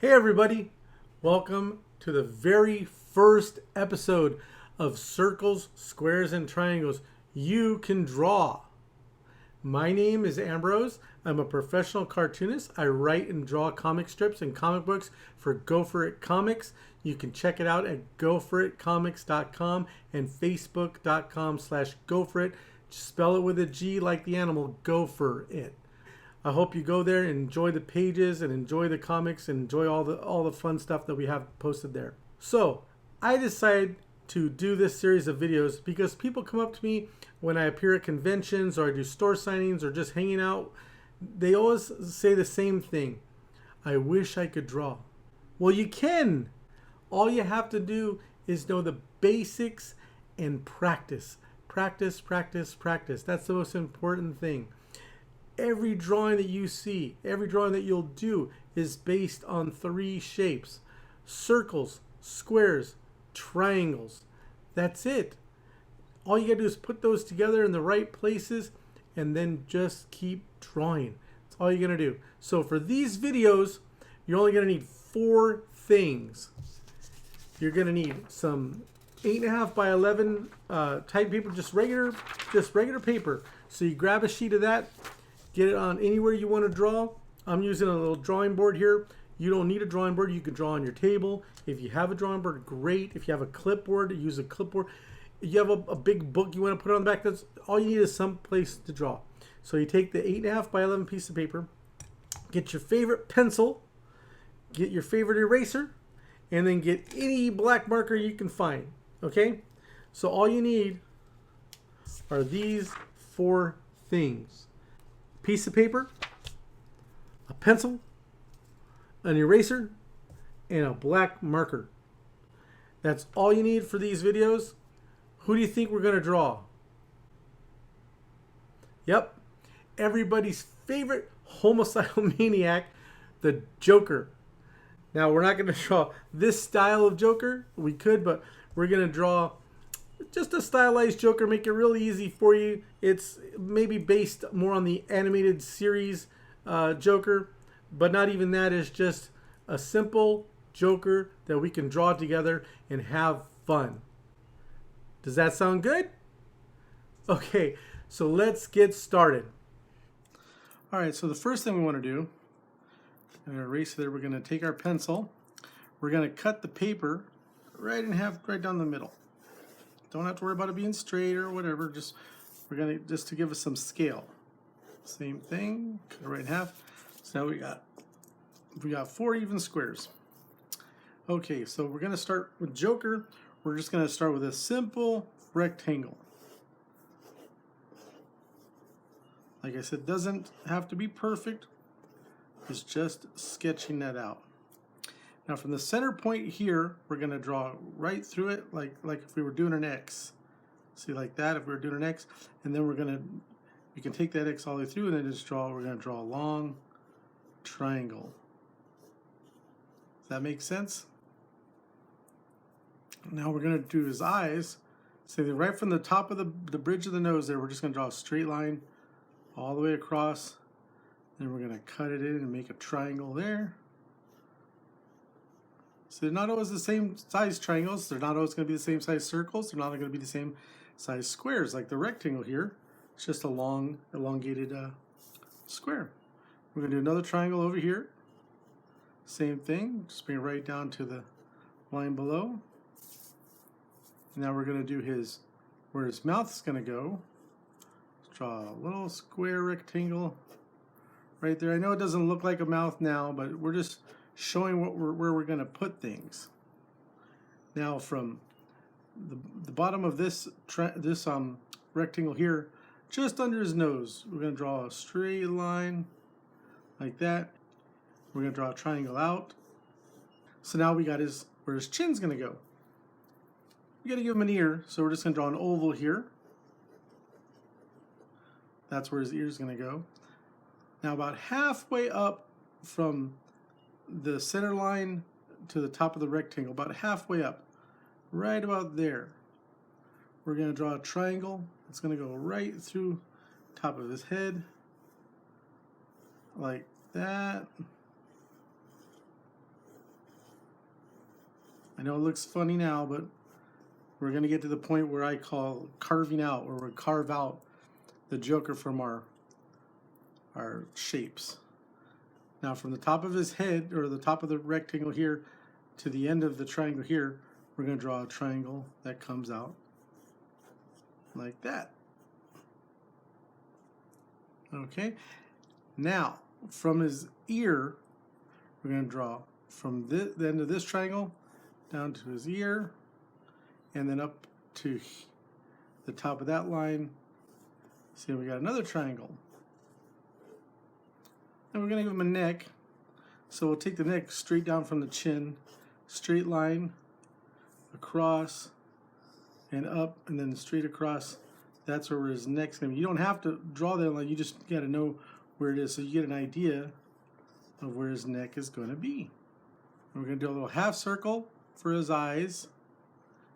Hey everybody, welcome to the very first episode of Circles, Squares, and Triangles You Can Draw. My name is Ambrose. I'm a professional cartoonist. I write and draw comic strips and comic books for Go For It Comics. You can check it out at goforitcomics.com and facebook.com/goforit. Spell it with a G like the animal, go for it. I hope you go there and enjoy the pages and enjoy the comics and enjoy all the fun stuff that we have posted there. So I decided to do this series of videos because people come up to me when I appear at conventions or I do store signings or just hanging out. They always say the same thing. I wish I could draw. Well, you can. All you have to do is know the basics and practice. Practice, practice, practice. That's the most important thing. Every drawing that you see, every drawing that you'll do is based on three shapes: circles, squares, triangles. That's it. All you gotta do is put those together in the right places and then just keep drawing. That's all you're gonna do. So for these videos, you're only gonna need four things. You're gonna need some 8.5 by 11 type paper, just regular paper. So you grab a sheet of that. Get it on anywhere you want to draw. I'm using a little drawing board here. You don't need a drawing board. You can draw on your table. If you have a drawing board, great. If you have a clipboard, use a clipboard. If you have a big book you want to put on the back, that's all you need is some place to draw. So you take the 8.5 by 11 piece of paper, get your favorite pencil, get your favorite eraser, and then get any black marker you can find. Okay? So all you need are these four things: piece of paper, a pencil, an eraser, and a black marker. That's all you need for these videos. Who do you think we're going to draw? Yep, everybody's favorite homicidal maniac, the Joker. Now, we're not going to draw this style of Joker. We could, but we're going to draw just a stylized Joker, make it really easy for you. It's maybe based more on the animated series Joker, but not even that. Is just a simple Joker that we can draw together and have fun. Does that sound good? Okay, so let's get started. All right, so the first thing we want to do, I'm going to erase there. We're going to take our pencil. We're going to cut the paper right in half, right down the middle. Don't have to worry about it being straight or whatever. We're gonna to give us some scale. Same thing, cut it right in half. So now we got 4 even squares. Okay, so we're gonna start with Joker. We're just gonna start with a simple rectangle. Like I said, doesn't have to be perfect. It's just sketching that out. Now from the center point here, we're going to draw right through it like if we were doing an X. See, like that, if we were doing an X. And then you can take that X all the way through and then we're going to draw a long triangle. Does that make sense? Now we're going to do his eyes. So right from the top of the bridge of the nose there, we're just going to draw a straight line all the way across. Then we're going to cut it in and make a triangle there. So they're not always the same size triangles. They're not always going to be the same size circles. They're not going to be the same size squares like the rectangle here. It's just a long, elongated square. We're going to do another triangle over here. Same thing. Just bring it right down to the line below. Now we're going to do where his mouth is going to go. Let's draw a little square rectangle right there. I know it doesn't look like a mouth now, but we're just showing where we're going to put things. Now from the bottom of this rectangle here, just under his nose, we're going to draw a straight line like that. We're going to draw a triangle out. So now we got where his chin's going to go. We got to give him an ear, so we're just going to draw an oval here. That's where his ear is going to go. Now about halfway up from the center line to the top of the rectangle, about halfway up, right about there, we're going to draw a triangle. It's going to go right through top of his head like that. know it looks funny now, but we're going to get to the point where I call carving out, where we carve out the Joker from our shapes. Now from the top of his head, or the top of the rectangle here, to the end of the triangle here, we're going to draw a triangle that comes out like that. Okay, now from his ear, we're going to draw from the end of this triangle down to his ear, and then up to the top of that line. See, we got another triangle. And we're going to give him a neck. So we'll take the neck straight down from the chin, straight line, across, and up, and then straight across. That's where his neck's going to be. You don't have to draw that line, you just got to know where it is so you get an idea of where his neck is going to be. And we're going to do a little half circle for his eyes.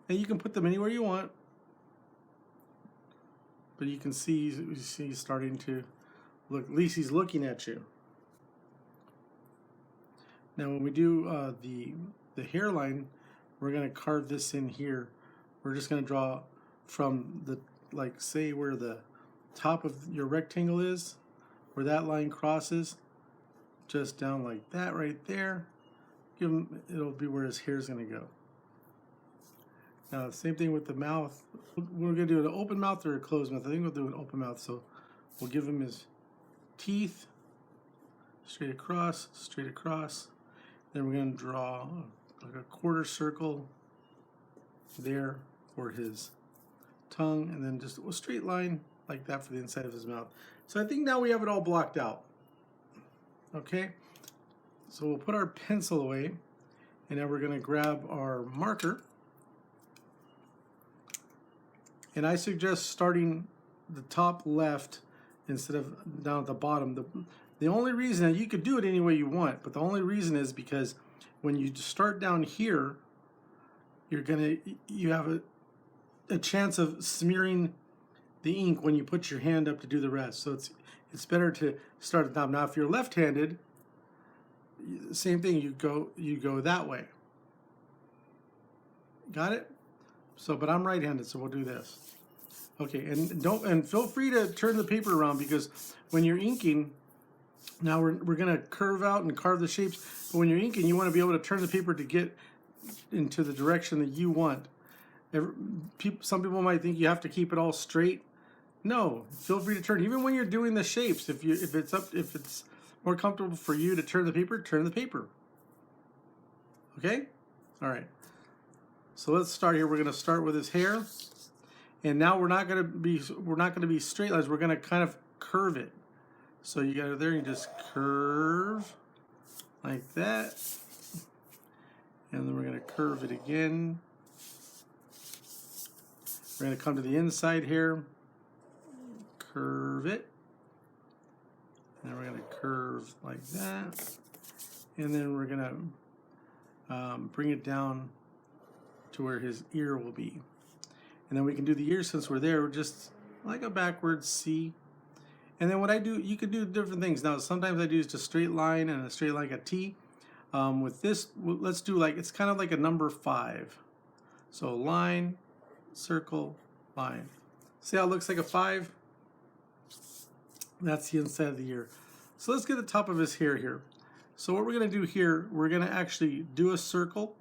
And you can put them anywhere you want. But you can see he's starting to look, at least he's looking at you. Now when we do the hairline, we're going to carve this in here. We're just going to draw from the, like, say where the top of your rectangle is, where that line crosses, just down like that right there. Give him, it'll be where his hair is going to go. Now, same thing with the mouth. We're going to do an open mouth or a closed mouth. I think we'll do an open mouth. So we'll give him his teeth, straight across, straight across. Then we're going to draw like a quarter circle there for his tongue, and then just a straight line like that for the inside of his mouth. So I think now we have it all blocked out. Okay, so we'll put our pencil away, and now we're going to grab our marker. And I suggest starting the top left instead of down at the bottom. The only reason, and you could do it any way you want, but the only reason is because when you start down here, you have a chance of smearing the ink when you put your hand up to do the rest. So it's better to start at the top. Now if you're left-handed, same thing, you go that way. Got it? So, but I'm right-handed, so we'll do this. Okay, and feel free to turn the paper around, because when you're inking, now we're going to curve out and carve the shapes, but when you're inking, you want to be able to turn the paper to get into the direction that you want. Some people might think you have to keep it all straight. No, feel free to turn. Even when you're doing the shapes, if it's more comfortable for you to turn the paper, turn the paper. Okay? All right. So let's start here. We're going to start with his hair, and now we're not going to be straight lines. We're going to kind of curve it. So you got it there. You just curve like that, and then we're going to curve it again. We're going to come to the inside here, curve it, and then we're going to curve like that, and then we're going to bring it down to where his ear will be. And then we can do the ear, since we're there, just like a backwards C. And then what I do, you could do different things. Now sometimes I do just a straight line and a straight line, like a T. With this, let's do like, it's kind of like a number 5. So line, circle, line. See how it looks like a 5? That's the inside of the ear. So let's get the top of his hair here. So what we're going to do here, we're going to actually do a circle.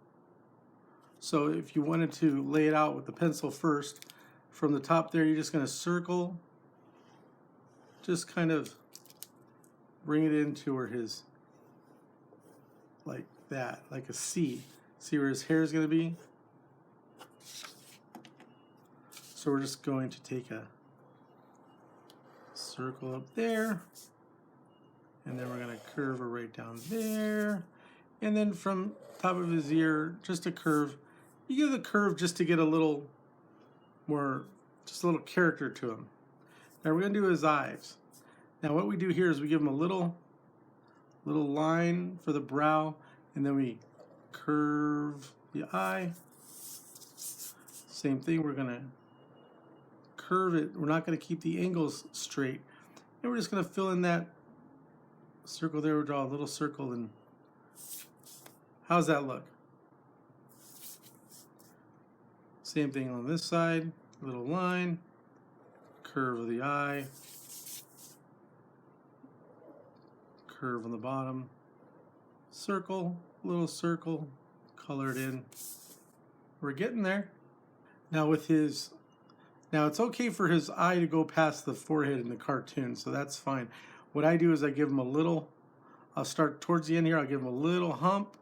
So if you wanted to lay it out with the pencil first, from the top there, you're just going to circle, just kind of bring it into where his, like that, like a C. See where his hair is going to be? So we're just going to take a circle up there, and then we're going to curve it right down there, and then from top of his ear, just a curve. You give the curve just to get a little more, just a little character to him. Now we're going to do his eyes. Now what we do here is we give him a little line for the brow, and then we curve the eye. Same thing, we're going to curve it. We're not going to keep the angles straight. And we're just going to fill in that circle there. We'll draw a little circle, and how's that look? Same thing on this side, little line, curve of the eye, curve on the bottom, circle, little circle, color it in. We're getting there. Now it's okay for his eye to go past the forehead in the cartoon, so that's fine. What I do is I give him I'll start towards the end here, I'll give him a little hump,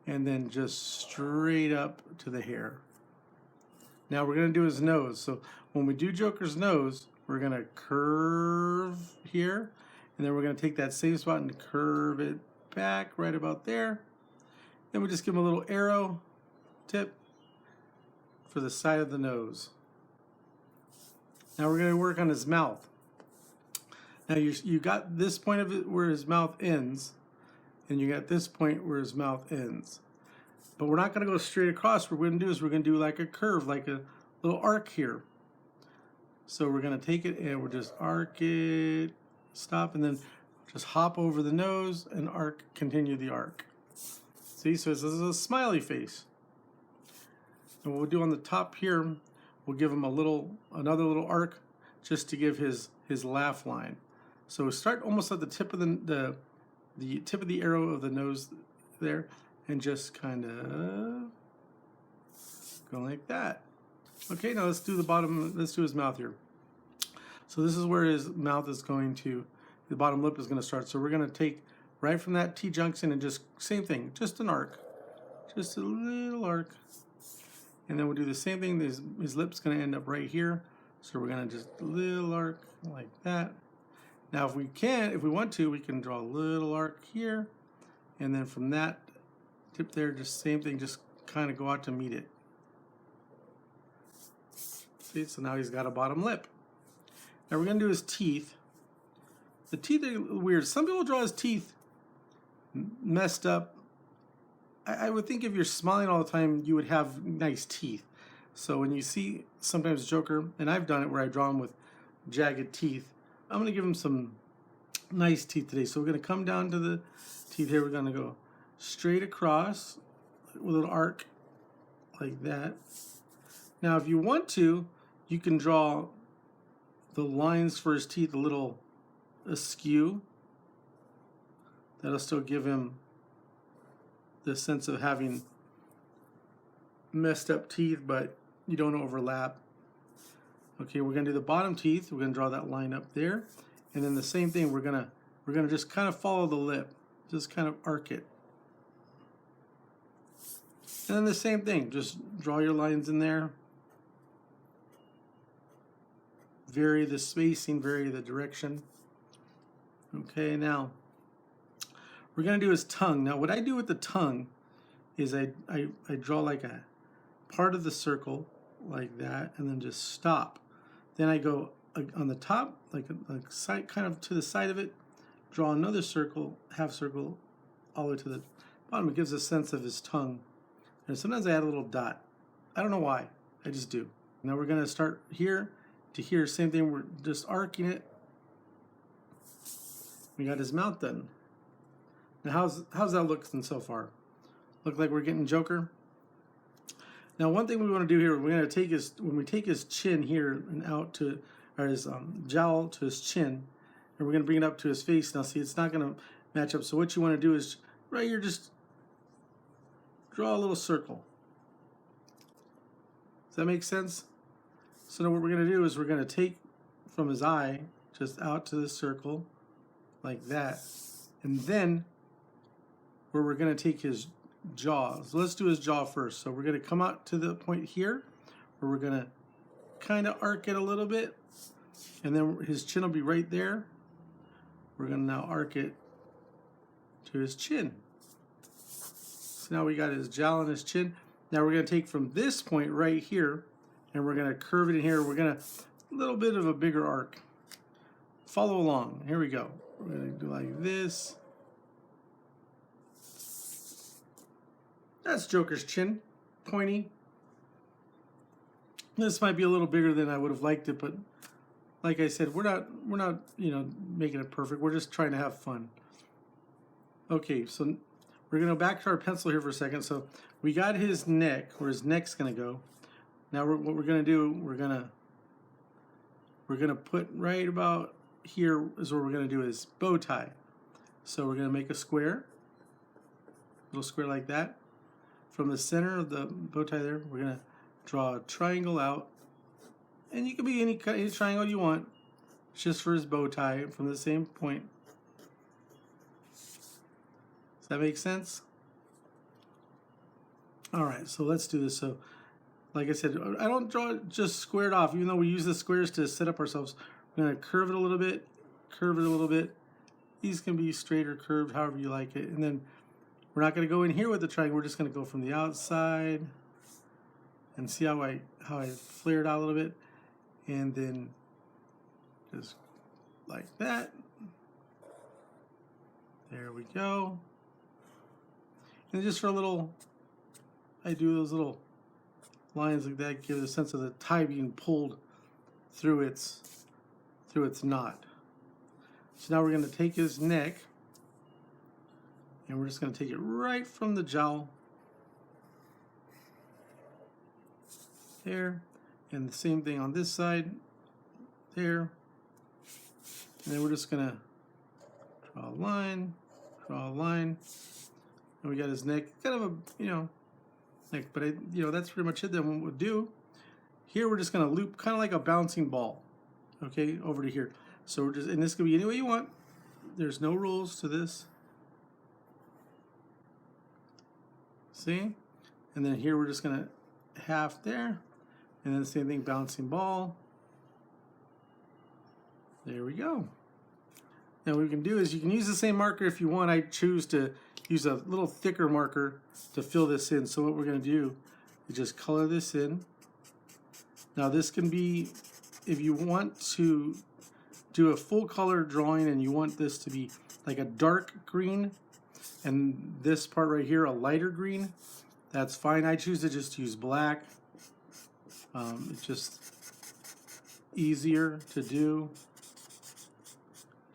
and then just straight up to the hair. Now we're gonna do his nose. So when we do Joker's nose, we're gonna curve here, and then we're gonna take that same spot and curve it back right about there. Then we just give him a little arrow tip for the side of the nose. Now we're gonna work on his mouth. Now you got this point of it where his mouth ends, and you got this point where his mouth ends. But we're not going to go straight across. What we're going to do is we're going to do like a curve, like a little arc here. So we're going to take it and we'll just arc it, stop, and then just hop over the nose and arc, continue the arc. See, so this is a smiley face. And what we'll do on the top here, we'll give him another little arc just to give his laugh line. So we start almost at the tip of the tip of the arrow of the nose there, and just kind of go like that. Okay, now let's do the bottom. Let's do his mouth here. So this is where his mouth is going to, the bottom lip is going to start. So we're going to take right from that T-junction and just same thing, just an arc, just a little arc, and then we'll do the same thing. His lip's going to end up right here. So we're going to just a little arc like that. Now if we want to, we can draw a little arc here, and then from that tip there, just same thing, just kind of go out to meet it. See, so now he's got a bottom lip. Now we're going to do his teeth. The teeth are weird. Some people draw his teeth messed up. I would think if you're smiling all the time, you would have nice teeth. So when you see sometimes Joker, and I've done it where I draw him with jagged teeth, I'm going to give him some nice teeth today. So we're going to come down to the teeth here. We're going to go straight across with an arc like that. Now if you want to, you can draw the lines for his teeth a little askew. That'll still give him the sense of having messed up teeth, but you don't overlap. Okay, we're gonna do the bottom teeth. We're gonna draw that line up there, and then the same thing. We're gonna just kind of follow the lip, just kind of arc it, and then the same thing. Just draw your lines in there. Vary the spacing, vary the direction. Okay, now we're gonna do his tongue. Now what I do with the tongue is I draw like a part of the circle like that, and then just stop. Then I go on the top, like side, kind of to the side of it, draw another circle, half circle, all the way to the bottom. It gives a sense of his tongue. And sometimes I add a little dot. I don't know why, I just do. Now we're gonna start here to here, same thing, we're just arcing it. We got his mouth done. Now how's that looking so far? Look like we're getting Joker? Now one thing we want to do here, we're going to take when we take his chin here and out to, or his jowl to his chin, and we're going to bring it up to his face. Now see, it's not going to match up. So what you want to do is, right here, just draw a little circle. Does that make sense? So now what we're going to do is we're going to take from his eye, just out to the circle, like that. And then, where we're going to take his jaw. So let's do his jaw first. So we're going to come out to the point here where we're going to kind of arc it a little bit, and then his chin will be right there. We're going to now arc it to his chin. So now we got his jowl and his chin. Now we're going to take from this point right here, and we're going to curve it in here. We're going to a little bit of a bigger arc. Follow along. Here we go. We're going to do like this. That's Joker's chin, pointy. This might be a little bigger than I would have liked it, but like I said, we're not making it perfect. We're just trying to have fun. Okay, so we're gonna go back to our pencil here for a second. So we got his neck, where his neck's gonna go. Now what we're gonna do, we're gonna put right about here is what we're gonna do is bow tie. So we're gonna make a square, little square like that. From the center of the bow tie there, we're gonna draw a triangle out, and you can be any triangle you want, just for his bow tie from the same point. Does that make sense? All right, so let's do this. So, like I said, I don't draw it just squared off, even though we use the squares to set up ourselves. We're gonna curve it a little bit, curve it a little bit. These can be straight or curved, however you like it. And then we're not gonna go in here with the triangle. We're just gonna go from the outside and see how I flared out a little bit, and then just like that. There we go. And just for a little, I do those little lines like that, give it a sense of the tie being pulled through its knot. So now we're going to take his neck, and we're just going to take it right from the jowl there, and the same thing on this side there. And then we're just going to draw a line, and we got his neck, kind of a, neck, but that's pretty much it. Then what we'll do here, we're just going to loop kind of like a bouncing ball, okay, over to here. So we're just, and this can be any way you want. There's no rules to this. See? And then here we're just going to half there, and then the same thing, bouncing ball. There we go. Now what we can do is you can use the same marker if you want. I choose to use a little thicker marker to fill this in. So what we're going to do is just color this in. Now this can be, if you want to do a full color drawing and you want this to be like a dark green and this part right here a lighter green, that's fine. I choose to just use black. It's just easier to do.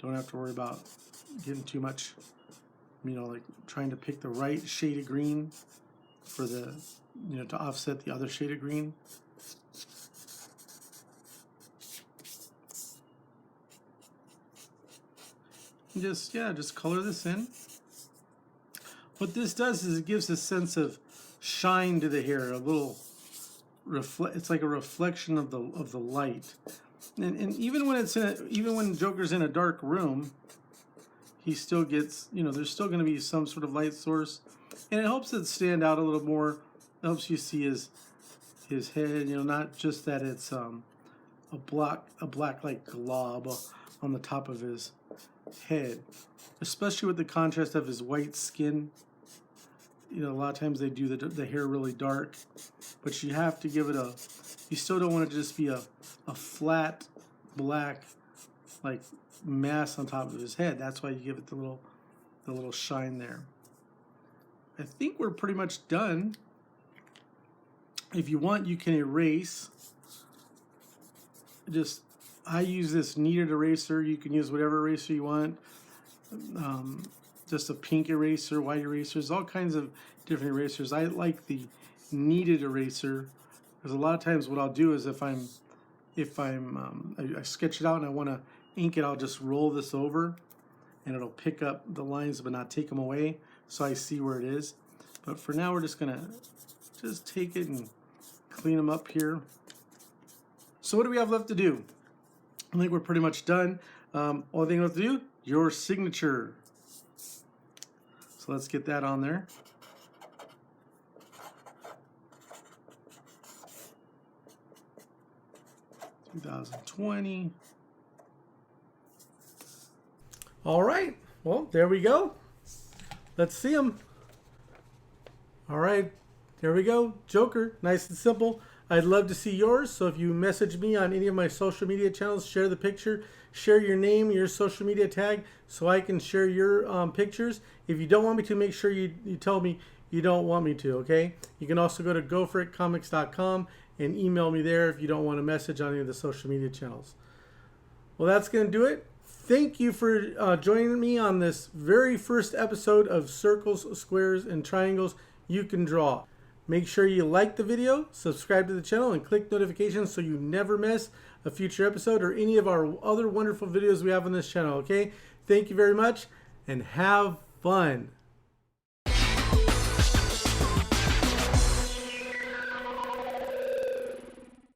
Don't have to worry about getting too much, like trying to pick the right shade of green for the, to offset the other shade of green. And just color this in. What this does is it gives a sense of shine to the hair, a little it's like a reflection of the light. And even when even when Joker's in a dark room, he still gets, there's still going to be some sort of light source, and it helps it stand out a little more. It helps you see his head, not just that it's a black like glob on the top of his head, especially with the contrast of his white skin. A lot of times they do the hair really dark, but you have to give it you still don't want it to just be a flat black like mass on top of his head. That's why you give it the little shine there. I think we're pretty much done. If you want, you can erase. I use this kneaded eraser. You can use whatever eraser you want. Just a pink eraser, white erasers, all kinds of different erasers. I like the kneaded eraser because a lot of times what I'll do is if I sketch it out and I want to ink it, I'll just roll this over and it'll pick up the lines but not take them away, so I see where it is. But for now, we're just gonna take it and clean them up here. So what do we have left to do? I think we're pretty much done. Only thing left to do, your signature. So let's get that on there. "2020. All right. Well, there we go. Let's see them. All right. There we go. Joker. Nice and simple. I'd love to see yours. So if you message me on any of my social media channels, share the picture, share your name, your social media tag, so I can share your pictures. If you don't want me to, make sure you tell me you don't want me to, okay? You can also go to goforitcomics.com and email me there if you don't want to message on any of the social media channels. Well, that's going to do it. Thank you for joining me on this very first episode of Circles, Squares, and Triangles You Can Draw. Make sure you like the video, subscribe to the channel, and click notifications so you never miss a future episode or any of our other wonderful videos we have on this channel, okay? Thank you very much, and have fun.